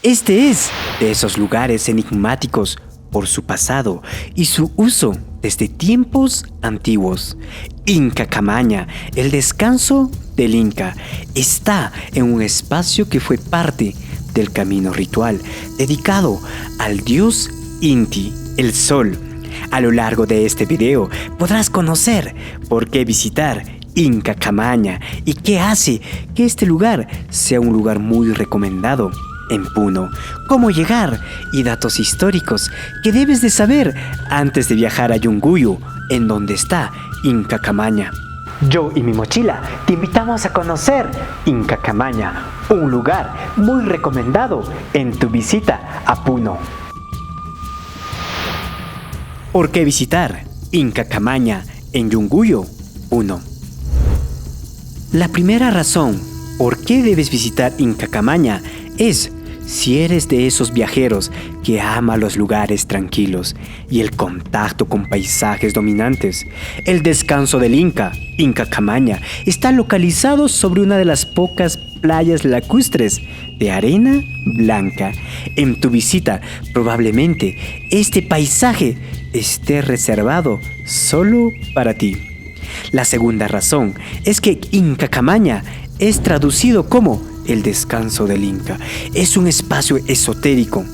Este es de esos lugares enigmáticos por su pasado y su uso desde tiempos antiguos. Inca Camaña, el descanso del Inca, está en un espacio que fue parte del camino ritual dedicado al dios Inti, el sol. A lo largo de este video podrás conocer por qué visitar Inca Camaña y qué hace que este lugar sea un lugar muy recomendado en Puno, cómo llegar y datos históricos que debes de saber antes de viajar a Yunguyo, en donde está Inca Camaña. Yo y mi mochila te invitamos a conocer Inca Camaña, un lugar muy recomendado en tu visita a Puno. ¿Por qué visitar Inca Camaña en Yunguyo, Puno? La primera razón por qué debes visitar Inca Camaña es si eres de esos viajeros que ama los lugares tranquilos y el contacto con paisajes dominantes. El descanso del Inca Camaña, está localizado sobre una de las pocas playas lacustres de arena blanca. En tu visita, probablemente este paisaje esté reservado solo para ti. La segunda razón es que Inca Camaña es traducido como el descanso del Inca. Es un espacio esotérico.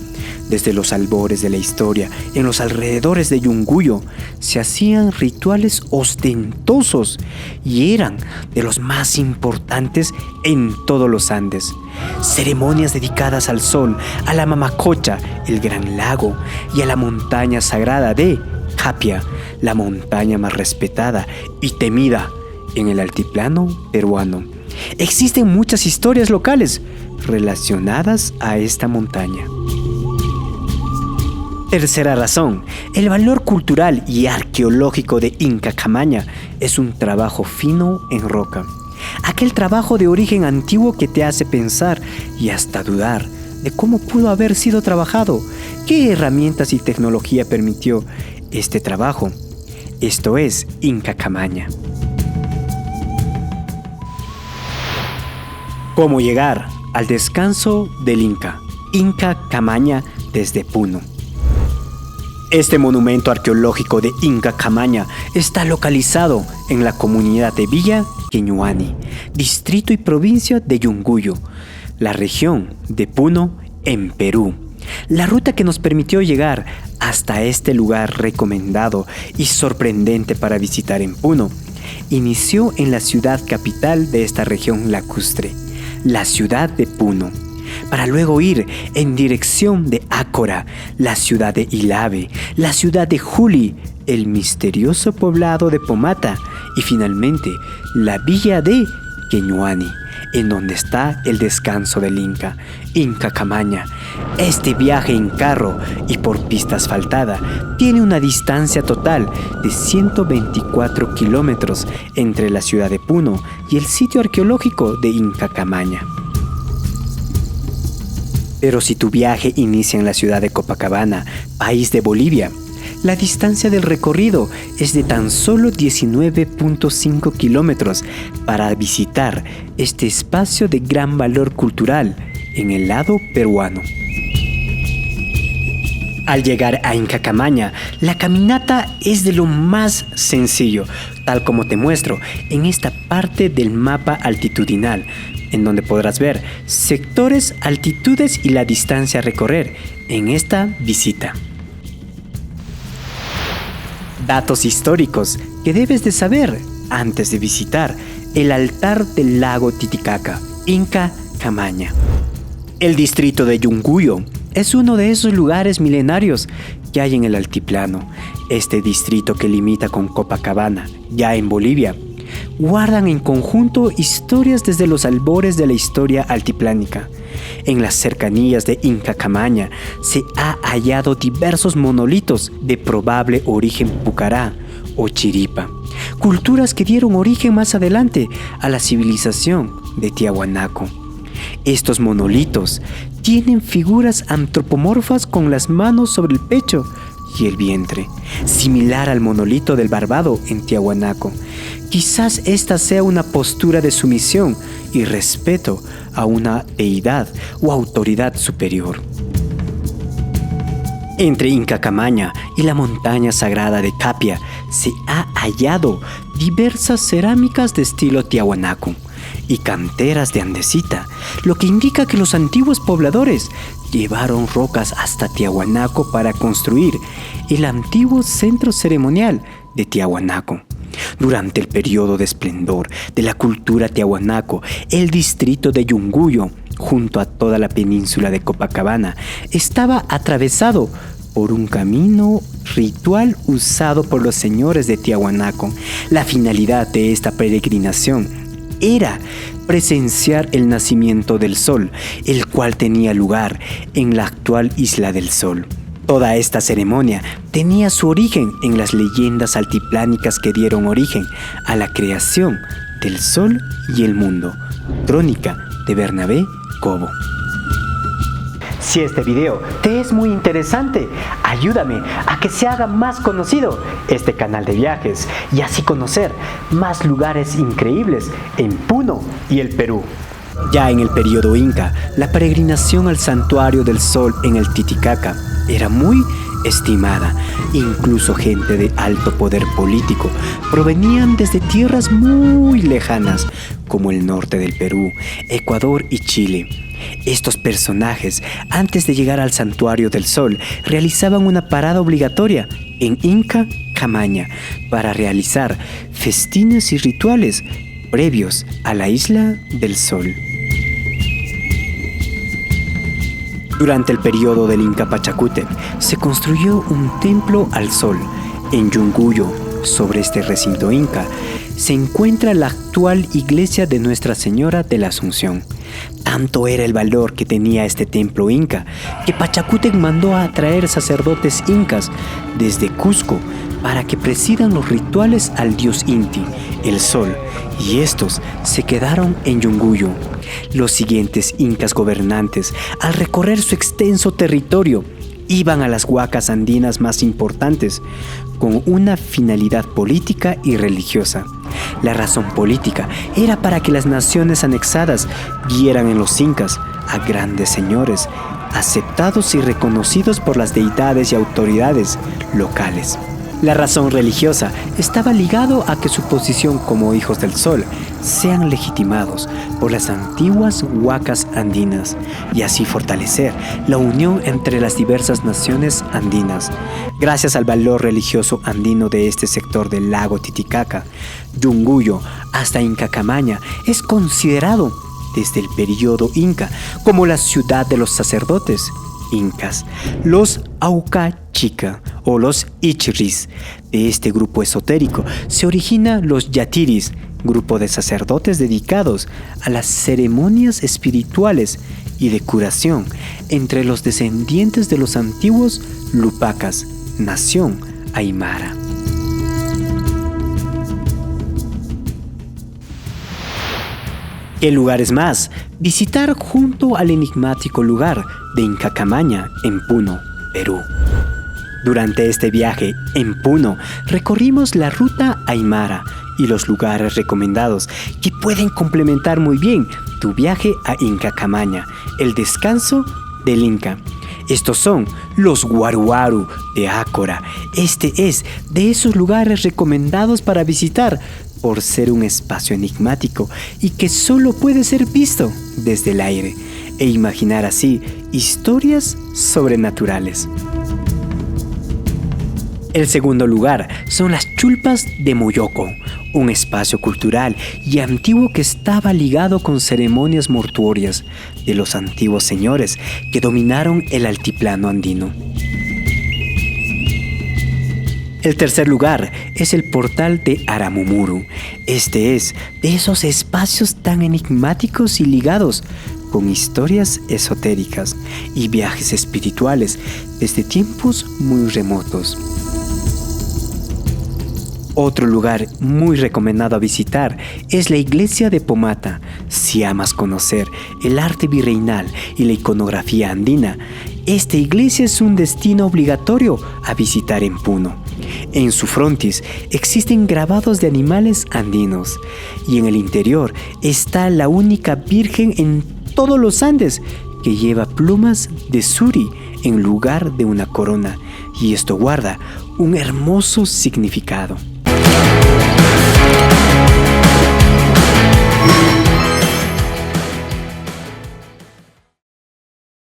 Desde los albores de la historia, en los alrededores de Yunguyo, se hacían rituales ostentosos y eran de los más importantes en todos los Andes. Ceremonias dedicadas al sol, a la Mamacocha, el gran lago, y a la montaña sagrada de Capia, la montaña más respetada y temida en el altiplano peruano. Existen muchas historias locales relacionadas a esta montaña. Tercera razón, el valor cultural y arqueológico de Inca Camaña es un trabajo fino en roca. Aquel trabajo de origen antiguo que te hace pensar y hasta dudar de cómo pudo haber sido trabajado, qué herramientas y tecnología permitió este trabajo. Esto es Inca Camaña. ¿Cómo llegar al descanso del Inca Camaña desde Puno? Este monumento arqueológico de Inca Camaña está localizado en la comunidad de Villa Queñuani, distrito y provincia de Yunguyo, la región de Puno, en Perú. La ruta que nos permitió llegar hasta este lugar recomendado y sorprendente para visitar en Puno inició en la ciudad capital de esta región lacustre, la ciudad de Puno, para luego ir en dirección de Ácora, la ciudad de Ilave, la ciudad de Juli, el misterioso poblado de Pomata y finalmente la villa de Queñuani, en donde está el descanso del Inca Camaña. Este viaje en carro y por pista asfaltada tiene una distancia total de 124 kilómetros entre la ciudad de Puno y el sitio arqueológico de Inca Camaña. Pero si tu viaje inicia en la ciudad de Copacabana, país de Bolivia, la distancia del recorrido es de tan solo 19.5 kilómetros para visitar este espacio de gran valor cultural en el lado peruano. Al llegar a Inca Camaña, la caminata es de lo más sencillo, tal como te muestro en esta parte del mapa altitudinal, en donde podrás ver sectores, altitudes y la distancia a recorrer en esta visita. Datos históricos que debes de saber antes de visitar el altar del lago Titicaca, Inca Camaña. El distrito de Yunguyo es uno de esos lugares milenarios que hay en el altiplano. Este distrito, que limita con Copacabana, ya en Bolivia, guardan en conjunto historias desde los albores de la historia altiplánica. En las cercanías de Inca Camaña se ha hallado diversos monolitos de probable origen pucará o chiripa, culturas que dieron origen más adelante a la civilización de Tiahuanaco. Estos monolitos tienen figuras antropomorfas con las manos sobre el pecho y el vientre, similar al monolito del Barbado en Tiahuanaco. Quizás esta sea una postura de sumisión y respeto a una deidad o autoridad superior. Entre Inca Camaña y la montaña sagrada de Capia se ha hallado diversas cerámicas de estilo Tiahuanaco y canteras de andesita, lo que indica que los antiguos pobladores llevaron rocas hasta Tiahuanaco para construir el antiguo centro ceremonial de Tiahuanaco. Durante el periodo de esplendor de la cultura tiahuanaco, el distrito de Yunguyo, junto a toda la península de Copacabana, estaba atravesado por un camino ritual usado por los señores de Tiahuanaco. La finalidad de esta peregrinación era presenciar el nacimiento del sol, el cual tenía lugar en la actual Isla del Sol. Toda esta ceremonia tenía su origen en las leyendas altiplánicas que dieron origen a la creación del sol y el mundo. Crónica de Bernabé Cobo. Si este video te es muy interesante, ayúdame a que se haga más conocido este canal de viajes y así conocer más lugares increíbles en Puno y el Perú. Ya en el periodo Inca, la peregrinación al Santuario del Sol en el Titicaca era muy estimada. Incluso gente de alto poder político provenían desde tierras muy lejanas, como el norte del Perú, Ecuador y Chile. Estos personajes, antes de llegar al Santuario del Sol, realizaban una parada obligatoria en Inca Camaña para realizar festines y rituales previos a la Isla del Sol. Durante el periodo del Inca Pachacútec se construyó un templo al sol en Yunguyo. Sobre este recinto inca se encuentra la actual iglesia de Nuestra Señora de la Asunción. Tanto era el valor que tenía este templo inca que Pachacútec mandó a traer sacerdotes incas desde Cusco para que presidan los rituales al dios Inti, el sol, y estos se quedaron en Yunguyo. Los siguientes incas gobernantes, al recorrer su extenso territorio, iban a las huacas andinas más importantes con una finalidad política y religiosa. La razón política era para que las naciones anexadas vieran en los incas a grandes señores, aceptados y reconocidos por las deidades y autoridades locales. La razón religiosa estaba ligado a que su posición como hijos del sol sean legitimados por las antiguas huacas andinas y así fortalecer la unión entre las diversas naciones andinas. Gracias al valor religioso andino de este sector del lago Titicaca, Yunguyo hasta Inca Camaña es considerado desde el periodo inca como la ciudad de los sacerdotes incas, los Aucachica o los Ichris. De este grupo esotérico se origina los Yatiris, grupo de sacerdotes dedicados a las ceremonias espirituales y de curación entre los descendientes de los antiguos Lupacas, nación aymara. ¿Qué lugares más visitar junto al enigmático lugar de Inca Camaña en Puno, Perú? Durante este viaje en Puno recorrimos la ruta aymara y los lugares recomendados que pueden complementar muy bien tu viaje a Inca Camaña, el descanso del Inca. Estos son los Guaruaru de Ácora. Este es de esos lugares recomendados para visitar por ser un espacio enigmático y que solo puede ser visto desde el aire e imaginar así historias sobrenaturales. El segundo lugar son las Chulpas de Moyoco, un espacio cultural y antiguo que estaba ligado con ceremonias mortuorias de los antiguos señores que dominaron el altiplano andino. El tercer lugar es el portal de Aramumuru. Este es de esos espacios tan enigmáticos y ligados con historias esotéricas y viajes espirituales desde tiempos muy remotos. Otro lugar muy recomendado a visitar es la iglesia de Pomata. Si amas conocer el arte virreinal y la iconografía andina, esta iglesia es un destino obligatorio a visitar en Puno. En su frontis existen grabados de animales andinos y en el interior está la única virgen en todos los Andes que lleva plumas de suri en lugar de una corona, y esto guarda un hermoso significado.